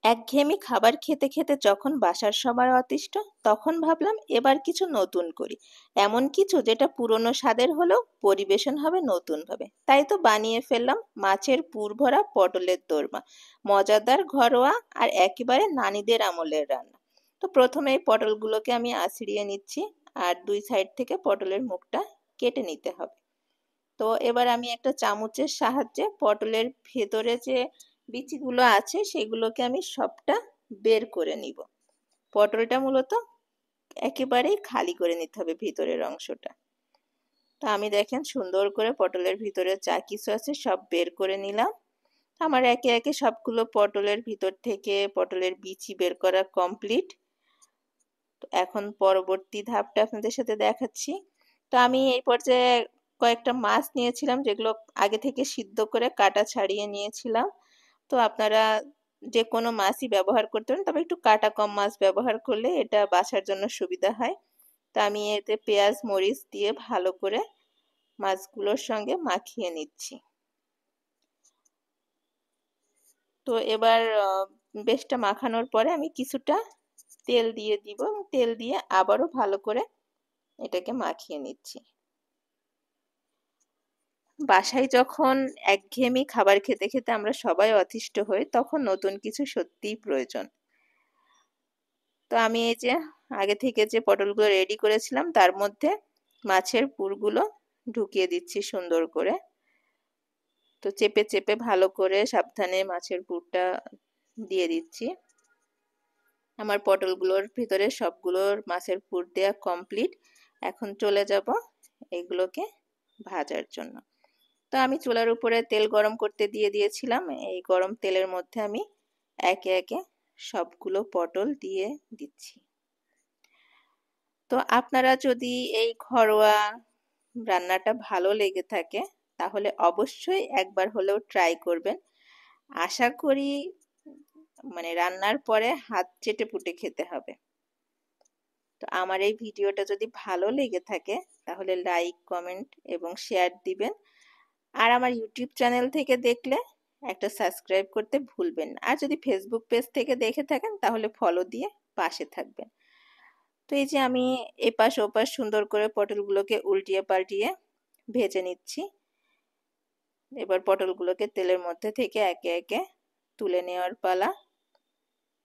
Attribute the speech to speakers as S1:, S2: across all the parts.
S1: একঘেয়েমি খাবার খেতে খেতে যখন বাসার সবার অতিষ্ঠ, তখন ভাবলাম এবার কিছু নতুন করি। এমন কিছু যেটা পুরনো স্বাদের হলেও পরিবেশন হবে নতুনভাবে। তাই তো বানিয়ে ফেললাম মাছের পুর ভরা পটলের দোরমা। মজাদার, ঘরোয়া আর একেবারে নানিদের আমলের রান্না। তো প্রথমে এই পটলগুলোকে আমি আঁচড়িয়ে নিচ্ছি, আর দুই সাইড থেকে পটলের মুখটা কেটে নিতে হবে। তো এবার আমি একটা চামচের সাহায্যে পটলের ভেতরে যে বিচিগুলো আছে সেগুলোকে আমি সবটা বের করে নিব। পটলটা মূলত একেবারেই খালি করে নিতে হবে ভিতরের অংশটা। তো আমি দেখেন সুন্দর করে পটলের ভিতরে যা কিছু আছে সব বের করে নিলাম। আমার একে একে সবগুলো পটলের ভিতর থেকে পটলের বিচি বের করা কমপ্লিট। তো এখন পরবর্তী ধাপটা আপনাদের সাথে দেখাচ্ছি। তো আমি এই পর্যায়ে কয়েকটা মাছ নিয়েছিলাম, যেগুলো আগে থেকে সিদ্ধ করে কাটা ছাড়িয়ে নিয়েছিলাম। তো আপনারা যে কোনো মাছই ব্যবহার করতে পারেন, তবে একটু কাটা কম মাছ ব্যবহার করলে এটা বাছার জন্য সুবিধা হয়। তো আমি এতে পেঁয়াজ মরিচ দিয়ে ভালো করে মাছগুলোর সঙ্গে মাখিয়ে নিচ্ছি। তো এবার বেশটা মাখানোর পরে আমি কিছুটা তেল দিয়ে দিব এবং তেল দিয়ে আবারও ভালো করে এটাকে মাখিয়ে নিচ্ছি। বাসায় যখন একঘেয়েমি খাবার খেতে খেতে আমরা সবাই অতিষ্ঠ হই, তখন নতুন কিছু সত্যিই প্রয়োজন। তো আমি এই যে আগে থেকে যে পটলগুলো রেডি করেছিলাম তার মধ্যে মাছের পুরগুলো ঢুকিয়ে দিচ্ছি সুন্দর করে। তো চেপে চেপে ভালো করে সাবধানে মাছের পুরটা দিয়ে দিচ্ছি। আমার পটলগুলোর ভিতরে সবগুলোর মাছের পুর দেওয়া কমপ্লিট। এখন চলে যাব এগুলোকে ভাজার জন্য। তো আমি চুলার উপরে তেল গরম করতে দিয়ে দিয়েছিলাম। এই গরম তেলের মধ্যে আমি একে একে সবগুলো পটল দিয়ে দিচ্ছি। তো আপনারা যদি এই ঘরোয়া রান্নাটা ভালো লেগে থাকে, তাহলে অবশ্যই একবার হলেও ট্রাই করবেন। আশা করি রান্নার পরে হাত চেটে পুটে খেতে হবে। তো আমার এই ভিডিওটা যদি ভালো লেগে থাকে তাহলে লাইক, কমেন্ট এবং শেয়ার দিবেন। আর আমার ইউটিউব চ্যানেল থেকে দেখলে একটা সাবস্ক্রাইব করতে ভুলবেন না। আর যদি ফেসবুক পেজ থেকে দেখে থাকেন তাহলে ফলো দিয়ে পাশে থাকবেন। তো এই যে আমি এপাশ ওপাশ সুন্দর করে পটলগুলোকে উল্টিয়ে পাল্টিয়ে ভেজে নিচ্ছি। এবার পটলগুলোকে তেলের মধ্যে থেকে একে একে তুলে নেওয়ার পালা।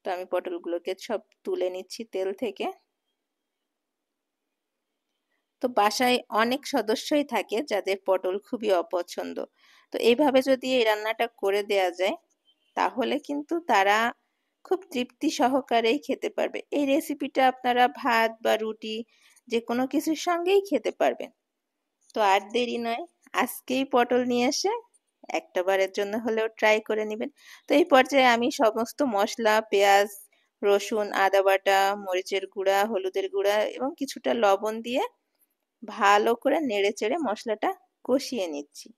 S1: তো আমি পটলগুলোকে সব তুলে নিচ্ছি তেল থেকে। তো বাসায় অনেক সদস্যই থাকে যাদের পটল খুবই অপছন্দ। তো এইভাবে যদি এই রান্নাটা করে দেয়া যায় তাহলে কিন্তু তারা খুব তৃপ্তি সহকারেই খেতে পারবে। এই রেসিপিটা আপনারা ভাত বা রুটি যে কোনো কিছুর সঙ্গেই খেতে পারবেন। তো আর দেরি নয়, আজকেই পটল নিয়ে এসে একটা বারের জন্য হলেও ট্রাই করে নেবেন। তো এই পর্যায়ে আমি সমস্ত মশলা, পেঁয়াজ, রসুন, আদা বাটা, মরিচের গুঁড়া, হলুদের গুঁড়া এবং কিছুটা লবণ দিয়ে ভালো করে নেড়েচেড়ে মশলাটা কষিয়ে নিচ্ছি।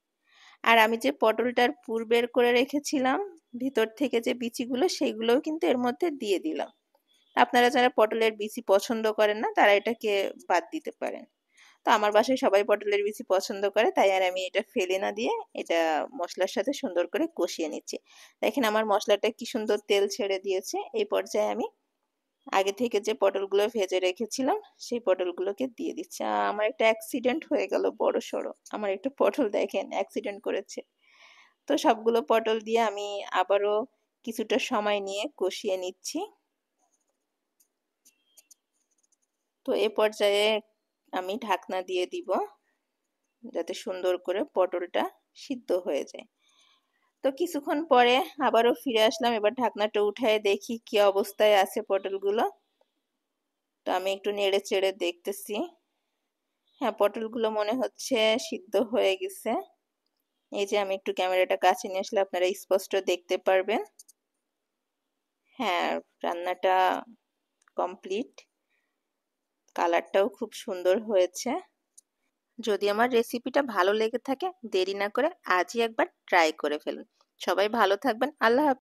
S1: আর আমি যে পটলটার পুর বের করে রেখেছিলাম ভিতর থেকে যে বিচিগুলো, সেগুলোও কিন্তু এর মধ্যে দিয়ে দিলাম। আপনারা যারা পটলের বিচি পছন্দ করেন না তারা এটাকে বাদ দিতে পারেন। তো আমার বাসায় সবাই পটলের বিচি পছন্দ করে, তাই আর আমি এটা ফেলে না দিয়ে এটা মশলার সাথে সুন্দর করে কষিয়ে নিচ্ছি। দেখেন আমার মশলাটা কি সুন্দর তেল ছেড়ে দিয়েছে। এই পর্যায়ে আমি আগে থেকে যে পটলগুলো ভেজে রেখেছিলাম সেই পটলগুলোকে দিয়ে দিচ্ছি। আমার একটা অ্যাক্সিডেন্ট হয়ে গেল বড় সড়ো। আমার একটা পটল দেখেন অ্যাক্সিডেন্ট করেছে। তো সবগুলো পটল দিয়ে আমি আবারও কিছুটা সময় নিয়ে কষিয়ে নিচ্ছি। তো এ পর্যায়ে আমি ঢাকনা দিয়ে দিব যাতে সুন্দর করে পটলটা সিদ্ধ হয়ে যায়। তো কিছুক্ষণ পরে আবারও ফিরে আসলাম। এবার ঢাকনাটা উঠায় দেখি কি অবস্থায় আছে পটলগুলো। তো আমি একটু নেড়ে চেড়ে দেখতেছি। হ্যাঁ, পটলগুলো মনে হচ্ছে সিদ্ধ হয়ে গেছে। এই যে আমি একটু ক্যামেরাটা কাছে নিয়ে আসলে আপনারা স্পষ্ট দেখতে পারবেন। হ্যাঁ, রান্নাটা কমপ্লিট। কালারটাও খুব সুন্দর হয়েছে। যদি আমার রেসিপিটা ভালো লেগে থাকে দেরি না করে আজই একবার ট্রাই করে ফেলুন। সবাই ভালো থাকবেন। আল্লাহ হাফেজ।